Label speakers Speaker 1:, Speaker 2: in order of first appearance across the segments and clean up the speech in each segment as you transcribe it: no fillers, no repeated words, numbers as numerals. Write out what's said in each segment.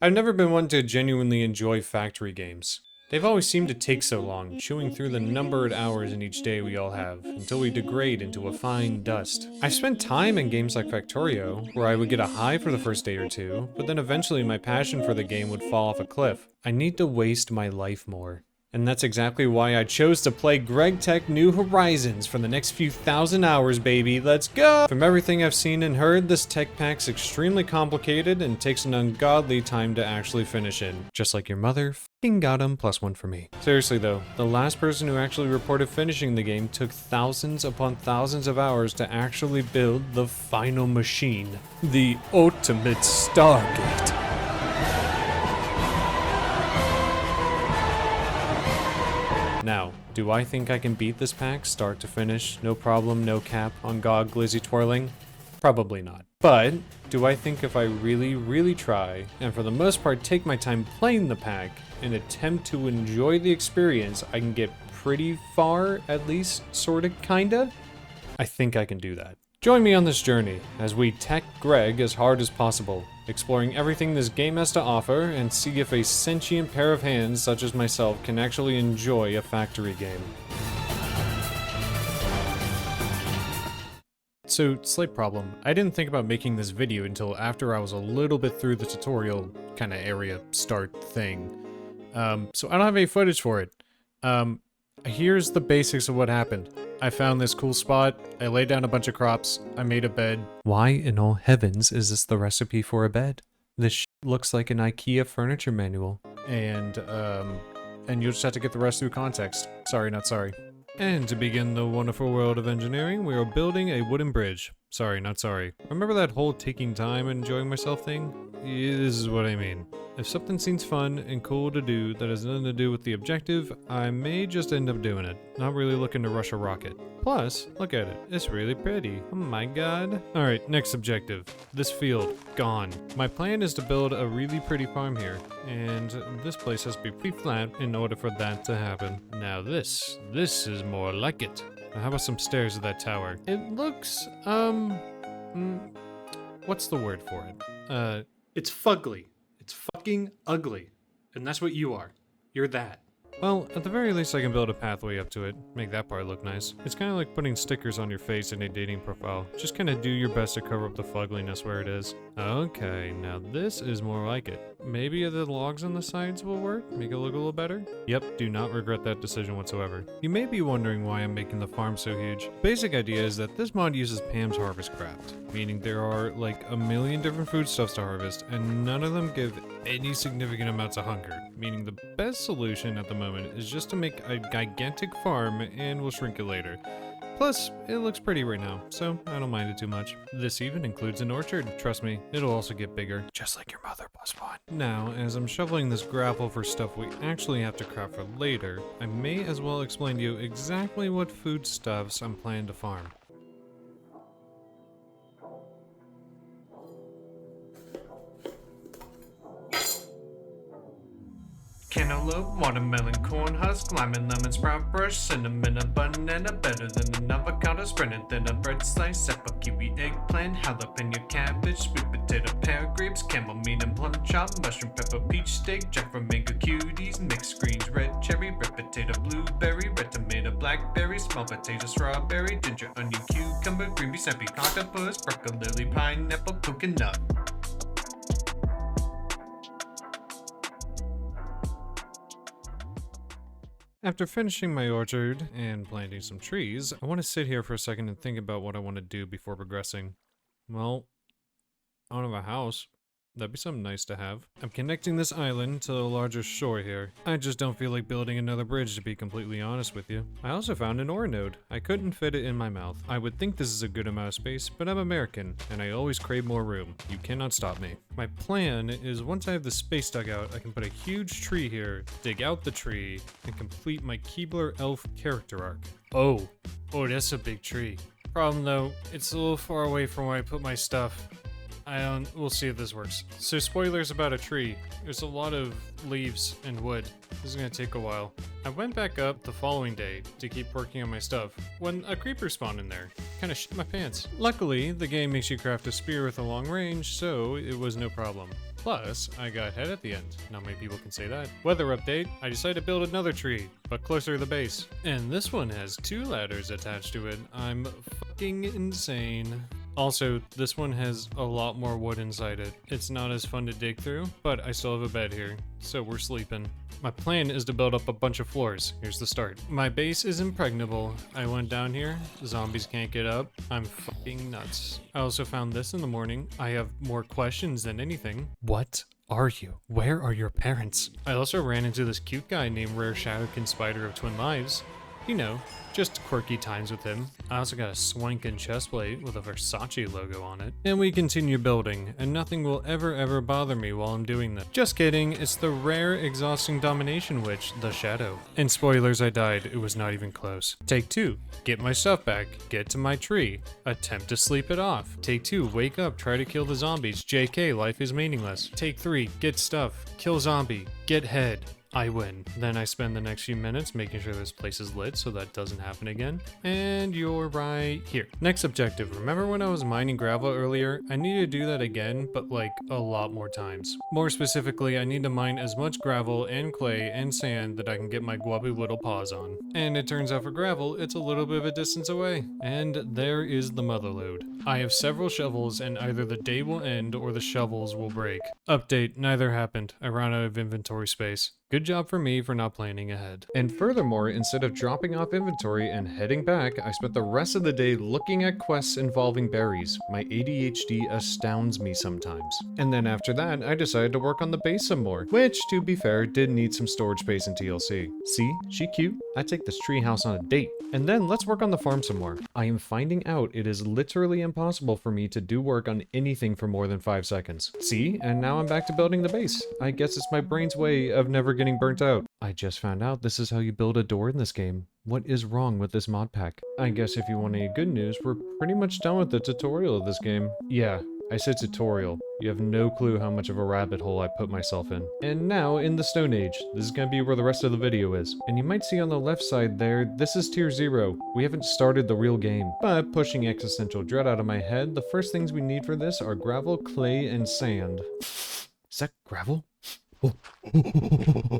Speaker 1: I've never been one to genuinely enjoy factory games. They've always seemed to take so long, chewing through the numbered hours in each day we all have, until we degrade into a fine dust. I've spent time in games like Factorio, where I would get a high for the first day or two, but then eventually my passion for the game would fall off a cliff. I need to waste my life more. And that's exactly why I chose to play Greg Tech New Horizons for the next few thousand hours, baby. Let's go! From everything I've seen and heard, this tech pack's extremely complicated and takes an ungodly time to actually finish in. Just like your mother f***ing got him, +1 for me. Seriously though, the last person who actually reported finishing the game took thousands upon thousands of hours to actually build the final machine. The ultimate Stargate. Now, do I think I can beat this pack start to finish, no problem, no cap, on GOG glizzy twirling? Probably not. But, do I think if I really try, and for the most part take my time playing the pack, and attempt to enjoy the experience, I can get pretty far, at least, sorta, kinda? I think I can do that. Join me on this journey, as we tech Greg as hard as possible, exploring everything this game has to offer, and see if a sentient pair of hands such as myself can actually enjoy a factory game. So, slight problem. I didn't think about making this video until after I was a little bit through the tutorial kinda area start thing. So I don't have any footage for it. Here's the basics of what happened. I found this cool spot, I laid down a bunch of crops, I made a bed. Why in all heavens is this the recipe for a bed? This looks like an IKEA furniture manual. And you'll just have to get the rest through context. Sorry, not sorry. And to begin the wonderful world of engineering, we are building a wooden bridge. Sorry, not sorry. Remember that whole taking time and enjoying myself thing? Yeah, this is what I mean. If something seems fun and cool to do that has nothing to do with the objective, I may just end up doing it. Not really looking to rush a rocket. Plus, look at it. It's really pretty. Oh my god. Alright, next objective. This field. Gone. My plan is to build a really pretty farm here. And this place has to be pretty flat in order for that to happen. Now this is more like it. Now how about some stairs to that tower? It looks, what's the word for it? It's fugly. It's fucking ugly. And that's what you are. You're that. Well, at the very least I can build a pathway up to it, make that part look nice. It's kind of like putting stickers on your face in a dating profile. Just kind of do your best to cover up the fugliness where it is. Okay, now this is more like it. Maybe the logs on the sides will work? Make it look a little better? Yep, do not regret that decision whatsoever. You may be wondering why I'm making the farm so huge. Basic idea is that this mod uses Pam's Harvest Craft, meaning there are like a million different foodstuffs to harvest, and none of them give any significant amounts of hunger, meaning the best solution at the moment is just to make a gigantic farm and we'll shrink it later. Plus, it looks pretty right now, so I don't mind it too much. This even includes an orchard. Trust me, it'll also get bigger, just like your mother, +1. Now, as I'm shoveling this grapple for stuff we actually have to craft for later, I may as well explain to you exactly what foodstuffs I'm planning to farm. Cantaloupe, watermelon, corn husk, lime and lemon, sprout brush, cinnamon, a banana, better than an avocado, spread and thin a bread slice, apple, kiwi, eggplant, jalapeno, cabbage, sweet potato, pear, grapes, chamomile and plum chop, mushroom, pepper, peach steak, jackfruit, mango, cuties, mixed greens, red cherry, red potato, blueberry, red tomato, blackberry, small potato, strawberry, ginger, onion, cucumber, green bean, snappy, octopus, broccoli, pineapple, coconut. After finishing my orchard and planting some trees, I want to sit here for a second and think about what I want to do before progressing. Well, I don't have a house. That'd be something nice to have. I'm connecting this island to the larger shore here. I just don't feel like building another bridge, to be completely honest with you. I also found an ore node. I couldn't fit it in my mouth. I would think this is a good amount of space, but I'm American, and I always crave more room. You cannot stop me. My plan is once I have the space dug out, I can put a huge tree here, dig out the tree, and complete my Keebler elf character arc. Oh, that's a big tree. Problem though, it's a little far away from where I put my stuff. We'll see if this works. So spoilers about a tree. There's a lot of leaves and wood. This is gonna take a while. I went back up the following day to keep working on my stuff when a creeper spawned in there. Kinda shit my pants. Luckily, the game makes you craft a spear with a long range, so it was no problem. Plus, I got head at the end. Not many people can say that. Weather update. I decided to build another tree, but closer to the base. And this one has 2 ladders attached to it. I'm fucking insane. Also, this one has a lot more wood inside it. It's not as fun to dig through, but I still have a bed here, so we're sleeping. My plan is to build up a bunch of floors. Here's the start. My base is impregnable. I went down here. Zombies can't get up. I'm fucking nuts. I also found this in the morning. I have more questions than anything. What are you? Where are your parents? I also ran into this cute guy named Rare Shadowkin Spider of Twin Lives. You know, just quirky times with him. I also got a swankin' chestplate with a Versace logo on it. And we continue building, and nothing will ever bother me while I'm doing this. Just kidding, it's the rare exhausting domination witch, the Shadow. And spoilers, I died, it was not even close. Take 2, get my stuff back, get to my tree, attempt to sleep it off. Take 2, wake up, try to kill the zombies, JK, life is meaningless. Take 3, get stuff, kill zombie, get head. I win. Then I spend the next few minutes making sure this place is lit so that doesn't happen again. And you're right here. Next objective. Remember when I was mining gravel earlier? I need to do that again, but like a lot more times. More specifically, I need to mine as much gravel and clay and sand that I can get my grubby little paws on. And it turns out for gravel, it's a little bit of a distance away. And there is the motherlode. I have several shovels and either the day will end or the shovels will break. Update, neither happened. I ran out of inventory space. Good job for me for not planning ahead. And furthermore, instead of dropping off inventory and heading back, I spent the rest of the day looking at quests involving berries. My ADHD astounds me sometimes. And then after that, I decided to work on the base some more, which, to be fair, did need some storage space in TLC. See? She cute? I take this treehouse on a date. And then let's work on the farm some more. I am finding out it is literally impossible for me to do work on anything for more than 5 seconds. See? And now I'm back to building the base. I guess it's my brain's way of never getting burnt out. I just found out this is how you build a door in this game. What is wrong with this mod pack? I guess if you want any good news, we're pretty much done with the tutorial of this game. Yeah, I said tutorial. You have no clue how much of a rabbit hole I put myself in. And now, in the Stone Age. This is gonna be where the rest of the video is. And you might see on the left side there, this is tier 0. We haven't started the real game. But pushing existential dread out of my head, the first things we need for this are gravel, clay, and sand. Is that gravel?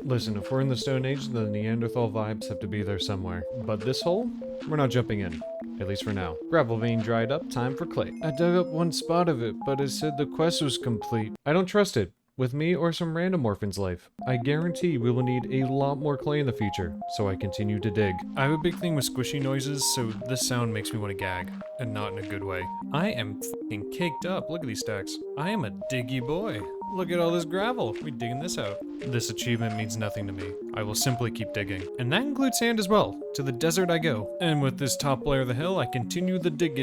Speaker 1: Listen, if we're in the Stone Age, the Neanderthal vibes have to be there somewhere. But this hole? We're not jumping in. At least for now. Gravel vein dried up, time for clay. I dug up one spot of it, but it said the quest was complete. I don't trust it. With me or some random orphan's life. I guarantee we will need a lot more clay in the future, so I continue to dig. I have a big thing with squishy noises, so this sound makes me want to gag, and not in a good way. I am fucking caked up. Look at these stacks. I am a diggy boy. Look at all this gravel. We digging this out. This achievement means nothing to me. I will simply keep digging. And that includes sand as well. To the desert I go. And with this top layer of the hill, I continue the dig.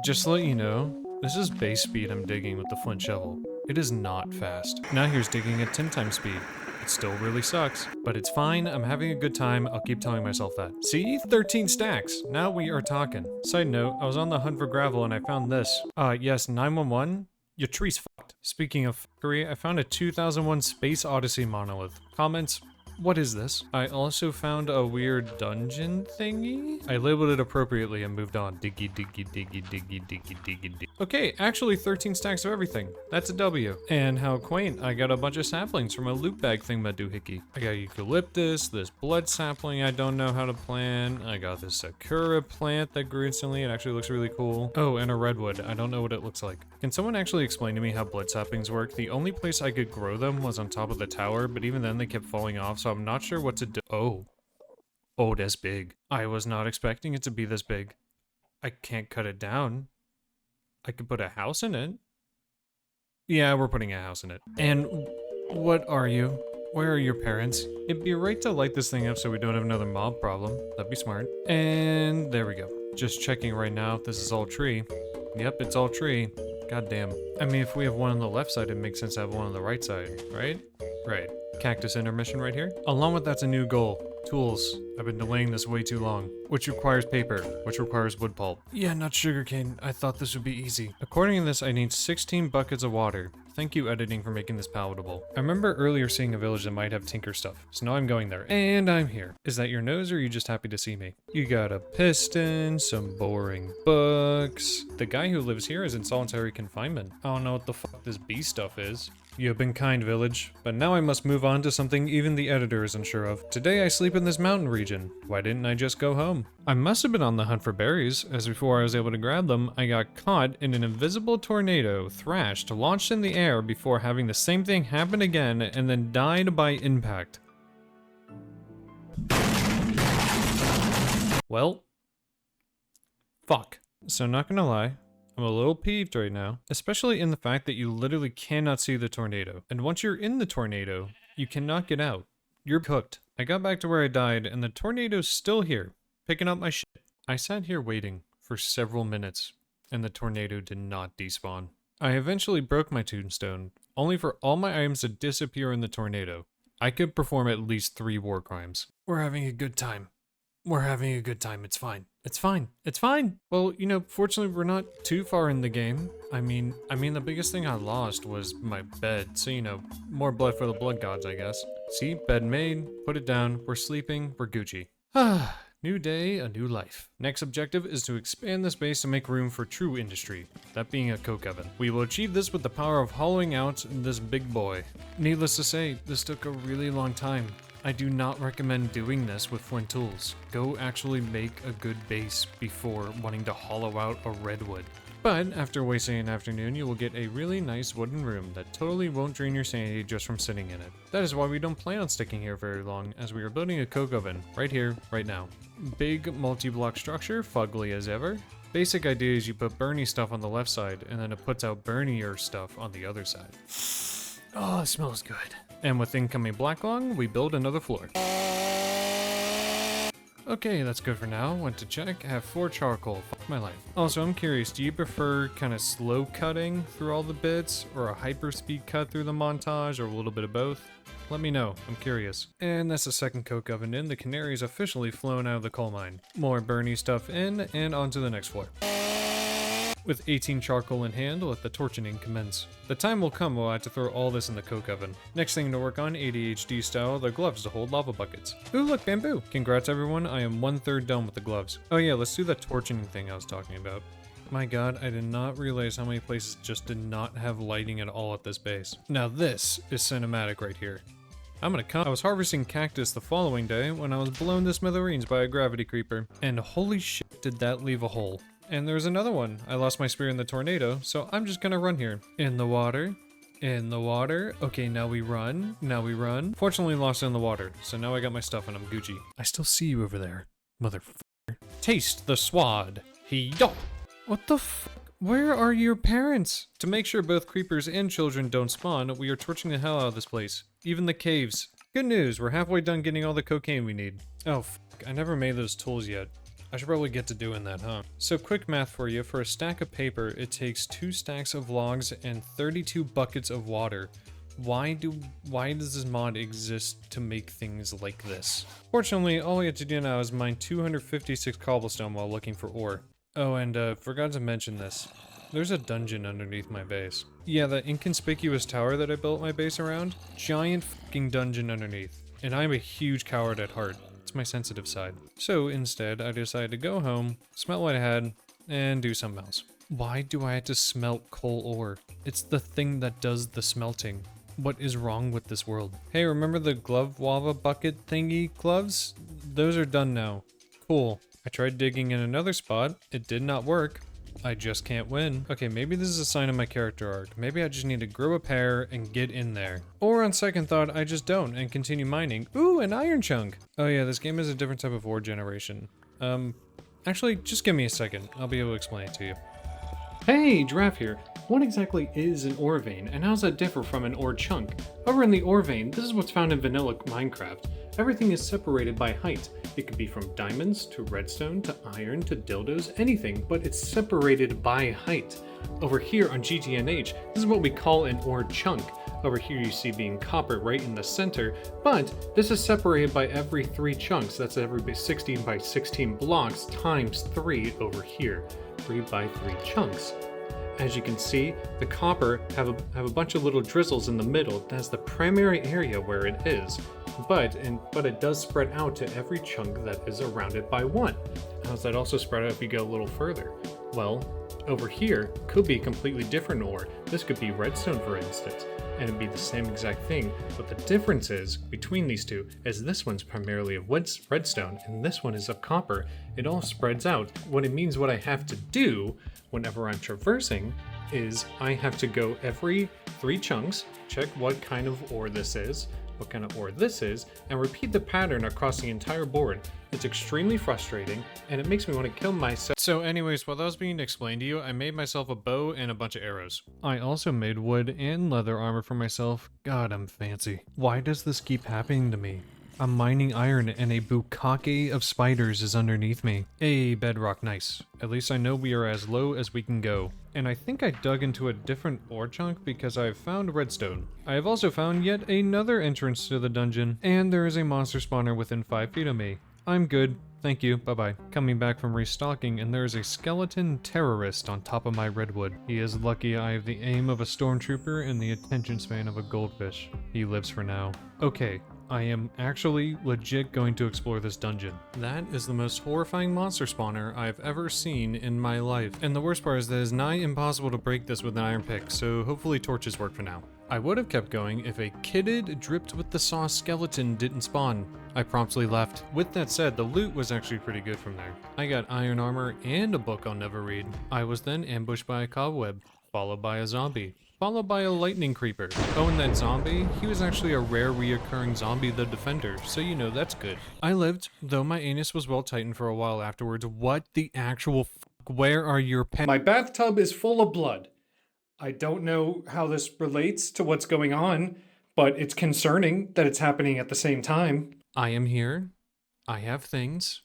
Speaker 1: Just to let you know, this is base speed I'm digging with the flint shovel. It is not fast. Now here's digging at 10 times speed. It still really sucks, but it's fine. I'm having a good time. I'll keep telling myself that. See? 13 stacks. Now we are talking. Side note, I was on the hunt for gravel and I found this. Yes, 911. Your tree's fucked. Speaking of fuckery, I found a 2001 Space Odyssey monolith. Comments? What is this? I also found a weird dungeon thingy. I labeled it appropriately and moved on. Diggy. Okay, actually 13 stacks of everything. That's a W. And how quaint, I got a bunch of saplings from a loot bag thingamadoohickey. I got eucalyptus, this blood sapling I don't know how to plant. I got this sakura plant that grew instantly. It actually looks really cool. Oh, and a redwood. I don't know what it looks like. Can someone actually explain to me how blood saplings work? The only place I could grow them was on top of the tower, but even then they kept falling off, so I'm not sure what to do. Oh, that's big. I was not expecting it to be this big. I can't cut it down. I could put a house in it. Yeah, we're putting a house in it. And what are you? Where are your parents? It'd be right to light this thing up so we don't have another mob problem. That'd be smart. And there we go. Just checking right now if this is all tree. Yep, it's all tree. God damn. I mean, if we have one on the left side, it makes sense to have one on the right side, right? Right. Cactus intermission right here. Along with that's a new goal. Tools. I've been delaying this way too long. Which requires paper. Which requires wood pulp. Yeah, not sugarcane. I thought this would be easy. According to this, I need 16 buckets of water. Thank you, editing, for making this palatable. I remember earlier seeing a village that might have tinker stuff, so now I'm going there. And I'm here. Is that your nose, or are you just happy to see me? You got a piston, some boring books. The guy who lives here is in solitary confinement. I don't know what the fuck this bee stuff is. You have been kind, village, but now I must move on to something even the editor is unsure of. Today I sleep in this mountain region. Why didn't I just go home? I must have been on the hunt for berries, as before I was able to grab them, I got caught in an invisible tornado, thrashed, launched in the air before having the same thing happen again, and then died by impact. Well, fuck. So not gonna lie, I'm a little peeved right now, especially in the fact that you literally cannot see the tornado. And once you're in the tornado, you cannot get out. You're cooked. I got back to where I died, and the tornado's still here, picking up my shit. I sat here waiting for several minutes, and the tornado did not despawn. I eventually broke my tombstone, only for all my items to disappear in the tornado. I could perform at least 3 war crimes. We're having a good time. We're having a good time, it's fine. It's fine. It's fine. Well, you know, fortunately we're not too far in the game. I mean, the biggest thing I lost was my bed. So, you know, more blood for the blood gods, I guess. See, bed made, put it down, we're sleeping, we're Gucci. Ah, new day, a new life. Next objective is to expand this base to make room for true industry, that being a coke oven. We will achieve this with the power of hollowing out this big boy. Needless to say, this took a really long time. I do not recommend doing this with flint tools. Go actually make a good base before wanting to hollow out a redwood. But after wasting an afternoon, you will get a really nice wooden room that totally won't drain your sanity just from sitting in it. That is why we don't plan on sticking here very long, as we are building a coke oven right here, right now. Big multi-block structure, fugly as ever. Basic idea is you put Bernie stuff on the left side, and then it puts out Bernier stuff on the other side. Oh, it smells good. And with incoming black lung, we build another floor. Okay, that's good for now. Went to check. I have 4 charcoal. Fuck my life. Also, I'm curious, do you prefer kind of slow cutting through all the bits, or a hyper speed cut through the montage, or a little bit of both? Let me know. I'm curious. And that's the second coke oven in. The canary's officially flown out of the coal mine. More Bernie stuff in, and on to the next floor. With 18 charcoal in hand, let the torching commence. The time will come when I have to throw all this in the coke oven. Next thing to work on, ADHD style, the gloves to hold lava buckets. Ooh, look, bamboo! Congrats everyone, I am 1/3 done with the gloves. Oh yeah, let's do the torching thing I was talking about. My god, I did not realize how many places just did not have lighting at all at this base. Now this is cinematic right here. I was harvesting cactus the following day when I was blown to smithereens by a gravity creeper. And holy shit, did that leave a hole. And there's another one. I lost my spear in the tornado, so I'm just gonna run here. In the water. In the water. Okay, now we run. Now we run. Fortunately lost in the water, so now I got my stuff and I'm Gucci. I still see you over there, motherfucker. Taste the swad. He-yo! What the f- Where are your parents? To make sure both creepers and children don't spawn, we are torching the hell out of this place. Even the caves. Good news, we're halfway done getting all the cocaine we need. Oh, fuck, I never made those tools yet. I should probably get to doing that, huh? So quick math for you, for a stack of paper, it takes 2 stacks of logs and 32 buckets of water. Why does this mod exist to make things like this? Fortunately, all we have to do now is mine 256 cobblestone while looking for ore. Oh, and forgot to mention this. There's a dungeon underneath my base. Yeah, that inconspicuous tower that I built my base around, giant fucking dungeon underneath. And I'm a huge coward at heart. It's my sensitive side. So instead, I decided to go home, smelt what I had, and do something else. Why do I have to smelt coal ore? It's the thing that does the smelting. What is wrong with this world? Hey, remember the glove lava bucket thingy gloves? Those are done now. Cool. I tried digging in another spot. It did not work. I just can't win. Okay, maybe this is a sign of my character arc. Maybe I just need to grow a pair and get in there. Or on second thought, I just don't and continue mining. Ooh, an iron chunk. Oh yeah, this game is a different type of ore generation. Actually, just give me a second. I'll be able to explain it to you. Hey, Giraffe here. What exactly is an ore vein, and how does that differ from an ore chunk? Over in the ore vein, this is what's found in vanilla Minecraft. Everything is separated by height. It could be from diamonds, to redstone, to iron, to dildos, anything, but it's separated by height. Over here on GTNH, this is what we call an ore chunk. Over here you see being copper right in the center, but this is separated by every 3 chunks. That's every 16 by 16 blocks times 3 over here. 3 by 3 chunks. As you can see, the copper have a bunch of little drizzles in the middle. That's the primary area where it is. But it does spread out to every chunk that is around it by one. How does that also spread out if you go a little further? Well, over here could be a completely different ore. This could be redstone, for instance, and it'd be the same exact thing. But the difference is between these two is this one's primarily of redstone and this one is of copper. It all spreads out. What it means, what I have to do whenever I'm traversing is I have to go every 3 chunks, check what kind of ore this is, what kind of ore this is, and repeat the pattern across the entire board. It's extremely frustrating, and it makes me want to kill myself. So anyways, while that was being explained to you, I made myself a bow and a bunch of arrows. I also made wood and leather armor for myself. God, I'm fancy. Why does this keep happening to me? I'm mining iron and a bukkake of spiders is underneath me. Hey, bedrock, nice. At least I know we are as low as we can go. And I think I dug into a different ore chunk because I've found redstone. I have also found yet another entrance to the dungeon, and there is a monster spawner within 5 feet of me. I'm good. Thank you. Bye-bye. Coming back from restocking, and there is a skeleton terrorist on top of my redwood. He is lucky I have the aim of a stormtrooper and the attention span of a goldfish. He lives for now. Okay. I am actually legit going to explore this dungeon. That is the most horrifying monster spawner I've ever seen in my life. And the worst part is that it is nigh impossible to break this with an iron pick, so hopefully torches work for now. I would have kept going if a kitted dripped with the sauce skeleton didn't spawn. I promptly left. With that said, the loot was actually pretty good from there. I got iron armor and a book I'll never read. I was then ambushed by a cobweb, followed by a zombie, followed by a lightning creeper. Oh, and that zombie, he was actually a rare reoccurring zombie the defender, so you know that's good. I lived, though my anus was well tightened for a while afterwards. What the actual f***? Where are your pens? My bathtub is full of blood. I don't know how this relates to what's going on, but it's concerning that it's happening at the same time. I am here. I have things.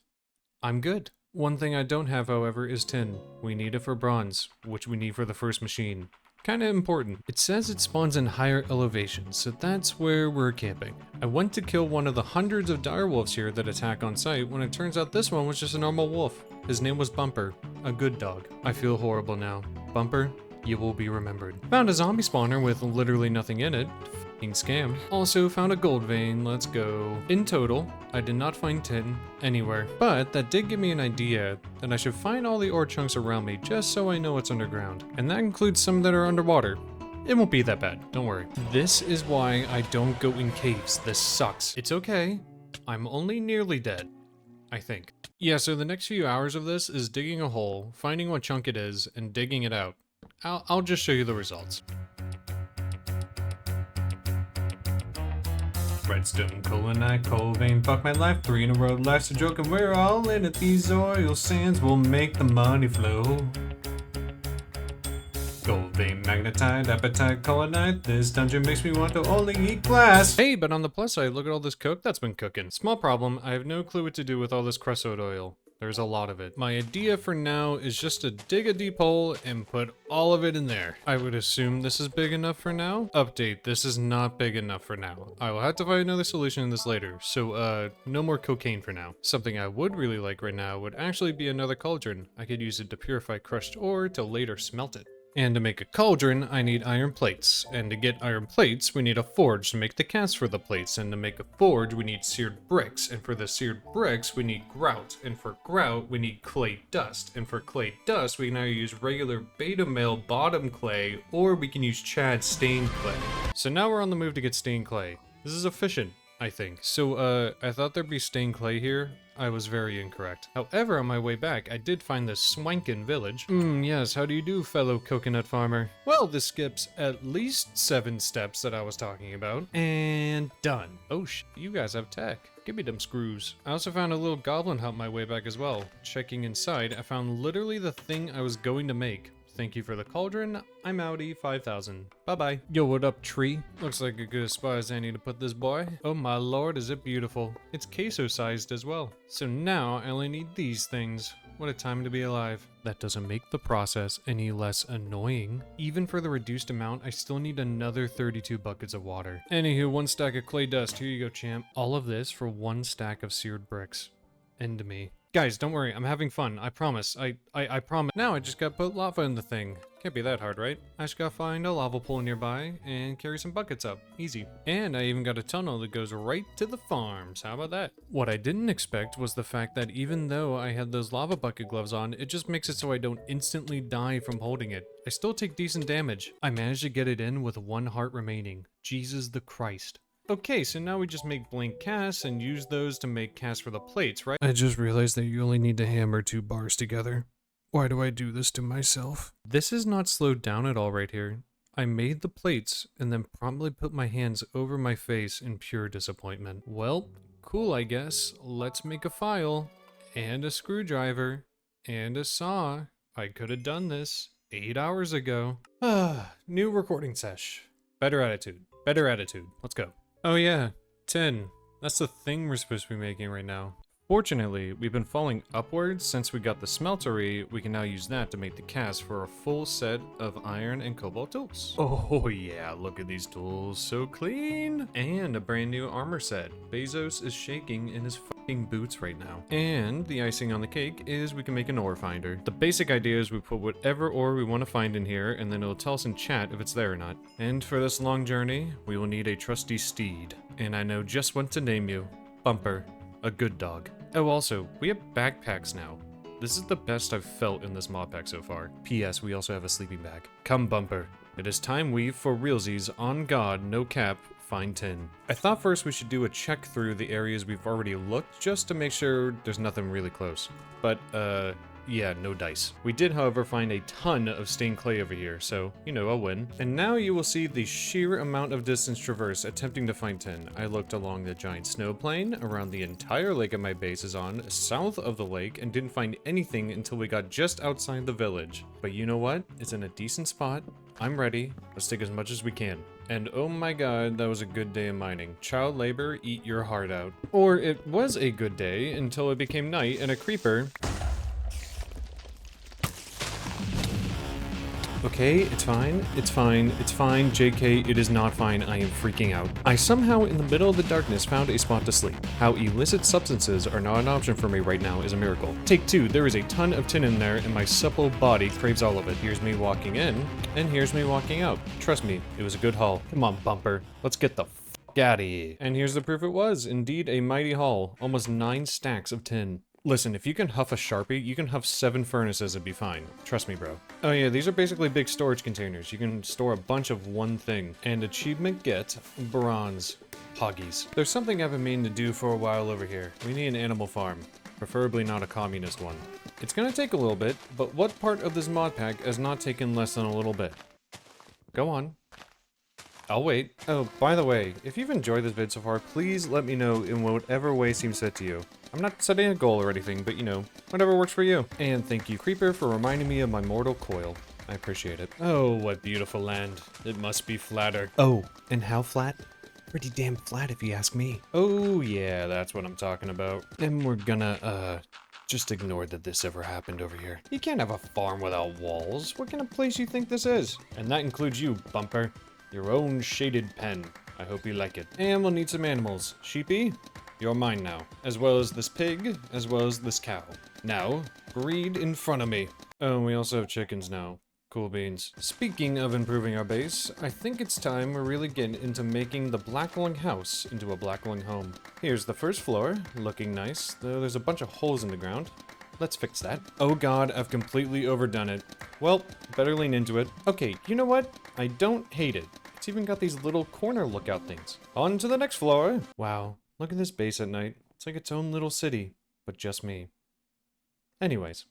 Speaker 1: I'm good. One thing I don't have, however, is tin. We need it for bronze, which we need for the first machine. Kinda important. It says it spawns in higher elevations, so that's where we're camping. I went to kill one of the hundreds of direwolves here that attack on sight when it turns out this one was just a normal wolf. His name was Bumper, a good dog. I feel horrible now. Bumper, you will be remembered. Found a zombie spawner with literally nothing in it. F***ing scam. Also found a gold vein, let's go. In total, I did not find tin anywhere, but that did give me an idea that I should find all the ore chunks around me just so I know what's underground. And that includes some that are underwater. It won't be that bad, don't worry. This is why I don't go in caves. This sucks. It's okay. I'm only nearly dead, I think. Yeah, so the next few hours of this is digging a hole, finding what chunk it is, and digging it out. I'll just show you the results. Redstone, coalinite, coal vein, fuck my life, 3 in a row, life's a joke and we're all in it. These oil sands will make the money flow. Gold vein, magnetite, apatite, coalinite, this dungeon makes me want to only eat glass. Hey, but on the plus side, look at all this coke that's been cooking. Small problem, I have no clue what to do with all this creosote oil. There's a lot of it. My idea for now is just to dig a deep hole and put all of it in there. I would assume this is big enough for now. Update, this is not big enough for now. I will have to find another solution in this later. So, no more cocaine for now. Something I would really like right now would actually be another cauldron. I could use it to purify crushed ore to later smelt it. And to make a cauldron, I need iron plates. And to get iron plates, we need a forge to make the cast for the plates. And to make a forge, we need seared bricks. And for the seared bricks, we need grout. And for grout, we need clay dust. And for clay dust, we can either use regular beta male bottom clay, or we can use Chad stained clay. So now we're on the move to get stained clay. This is efficient, I think. So, I thought there'd be stained clay here. I was very incorrect. However, on my way back, I did find this swankin' village. Yes, how do you do, fellow coconut farmer? Well, this skips at least 7 steps that I was talking about. And done. Oh you guys have tech. Give me them screws. I also found a little goblin hut my way back as well. Checking inside, I found literally the thing I was going to make. Thank you for the cauldron. I'm outie 5000. Bye-bye. Yo, what up, tree? Looks like a good spot as any to put this boy. Oh my lord, is it beautiful. It's queso-sized as well. So now I only need these things. What a time to be alive. That doesn't make the process any less annoying. Even for the reduced amount, I still need another 32 buckets of water. Anywho, 1 stack of clay dust. Here you go, champ. All of this for 1 stack of seared bricks. End me. Guys, don't worry, I'm having fun, I promise. I promise. Now I just gotta put lava in the thing. Can't be that hard, right? I just gotta find a lava pool nearby and carry some buckets up. Easy. And I even got a tunnel that goes right to the farms. How about that? What I didn't expect was the fact that even though I had those lava bucket gloves on, it just makes it so I don't instantly die from holding it. I still take decent damage. I managed to get it in with 1 heart remaining. Jesus the Christ. Okay, so now we just make blank casts and use those to make casts for the plates, right? I just realized that you only need to hammer 2 bars together. Why do I do this to myself? This is not slowed down at all right here. I made the plates and then promptly put my hands over my face in pure disappointment. Well, cool I guess. Let's make a file and a screwdriver and a saw. I could have done this 8 hours ago. New recording sesh. Better attitude. Better attitude. Let's go. Oh yeah, tin. That's the thing we're supposed to be making right now. Fortunately, we've been falling upwards since we got the smeltery. We can now use that to make the cast for a full set of iron and cobalt tools. Oh yeah, look at these tools, so clean! And a brand new armor set. Bezos is shaking in his fucking boots right now. And the icing on the cake is we can make an ore finder. The basic idea is we put whatever ore we want to find in here, and then it'll tell us in chat if it's there or not. And for this long journey, we will need a trusty steed. And I know just what to name you. Bumper. A good dog. Oh, also, we have backpacks now. This is the best I've felt in this mod pack so far. P.S. We also have a sleeping bag. Come, Bumper. It is time we, for realsies, on God, no cap, find tin. I thought first we should do a check through the areas we've already looked, just to make sure there's nothing really close. But, yeah, no dice. We did, however, find a ton of stained clay over here, so, you know, a win. And now you will see the sheer amount of distance traversed attempting to find tin. I looked along the giant snow plain, around the entire lake at my base is on, south of the lake, and didn't find anything until we got just outside the village. But you know what? It's in a decent spot. I'm ready. Let's take as much as we can. And oh my god, that was a good day of mining. Child labor, eat your heart out. Or it was a good day until it became night and a creeper... Okay, it's fine, it's fine, it's fine, JK, it is not fine, I am freaking out. I somehow, in the middle of the darkness, found a spot to sleep. How illicit substances are not an option for me right now is a miracle. Take 2, there is a ton of tin in there, and my supple body craves all of it. Here's me walking in, and here's me walking out. Trust me, it was a good haul. Come on, Bumper, let's get the f*** out of here. And here's the proof it was, indeed a mighty haul. Almost 9 stacks of tin. Listen, if you can huff a Sharpie, you can huff 7 furnaces and be fine. Trust me, bro. Oh yeah, these are basically big storage containers. You can store a bunch of one thing. And achievement get, bronze. Hoggies. There's something I've been meaning to do for a while over here. We need an animal farm. Preferably not a communist one. It's gonna take a little bit, but what part of this mod pack has not taken less than a little bit? Go on. I'll wait. Oh, by the way, if you've enjoyed this vid so far, please let me know in whatever way seems fit to you. I'm not setting a goal or anything, but you know, whatever works for you. And thank you, Creeper, for reminding me of my mortal coil. I appreciate it. Oh, what beautiful land. It must be flatter. Oh, and how flat? Pretty damn flat if you ask me. Oh yeah, that's what I'm talking about. And we're gonna, just ignore that this ever happened over here. You can't have a farm without walls. What kind of place you think this is? And that includes you, Bumper. Your own shaded pen. I hope you like it. And we'll need some animals. Sheepy, you're mine now. As well as this pig, as well as this cow. Now, breed in front of me. Oh, and we also have chickens now. Cool beans. Speaking of improving our base, I think it's time we're really getting into making the Blackwing house into a Blackwing home. Here's the first floor, looking nice, though there's a bunch of holes in the ground. Let's fix that. Oh god, I've completely overdone it. Well, better lean into it. Okay, you know what? I don't hate it. It's even got these little corner lookout things. On to the next floor. Wow, look at this base at night. It's like its own little city, but just me. Anyways.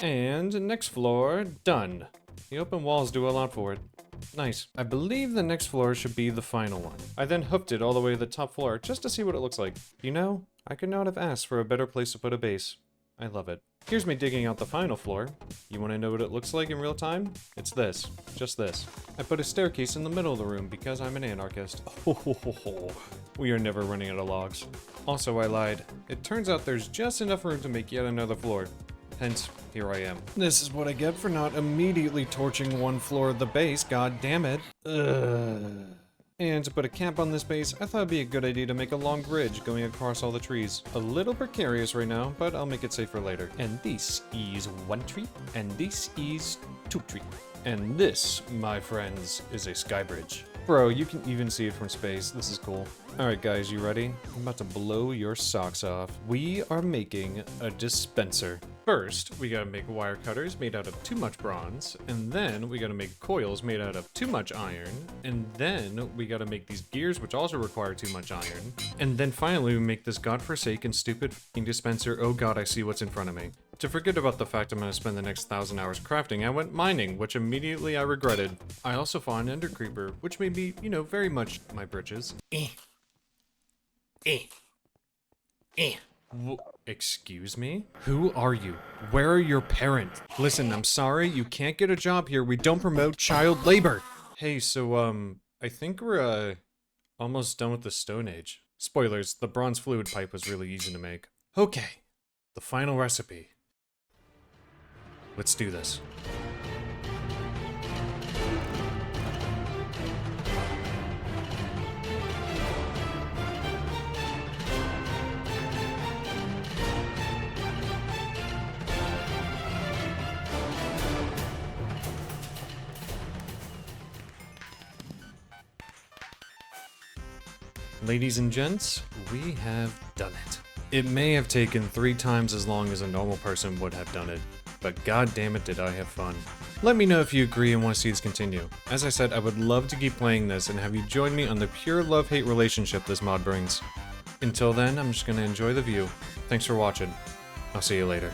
Speaker 1: And next floor, done. The open walls do a lot for it. Nice. I believe the next floor should be the final one. I then hooked it all the way to the top floor just to see what it looks like. You know, I could not have asked for a better place to put a base. I love it. Here's me digging out the final floor. You want to know what it looks like in real time? It's this. Just this. I put a staircase in the middle of the room because I'm an anarchist. Oh, we are never running out of logs. Also, I lied. It turns out there's just enough room to make yet another floor. Hence, here I am. This is what I get for not immediately torching one floor of the base, god damn it. Ugh. And to put a cap on this base, I thought it'd be a good idea to make a long bridge going across all the trees. A little precarious right now, but I'll make it safer later. And this is one tree, and this is two tree. And this, my friends, is a sky bridge. Bro, you can even see it from space. This is cool. Alright guys, you ready? I'm about to blow your socks off. We are making a dispenser. First, we gotta make wire cutters made out of too much bronze, and then we gotta make coils made out of too much iron, and then we gotta make these gears which also require too much iron, and then finally we make this godforsaken stupid f***ing dispenser. Oh god, I see what's in front of me. To forget about the fact I'm gonna spend the next 1,000 hours crafting, I went mining, which immediately I regretted. I also fought an ender creeper, which made me, you know, very much my britches. Excuse me? Who are you? Where are your parents? Listen, I'm sorry, you can't get a job here. We don't promote child labor. Hey, so, I think we're, almost done with the Stone Age. Spoilers, the bronze fluid pipe was really easy to make. Okay, the final recipe. Let's do this. Ladies and gents, we have done it. It may have taken 3 times as long as a normal person would have done it, but god damn it did I have fun. Let me know if you agree and want to see this continue. As I said, I would love to keep playing this and have you join me on the pure love-hate relationship this mod brings. Until then, I'm just gonna enjoy the view. Thanks for watching. I'll see you later.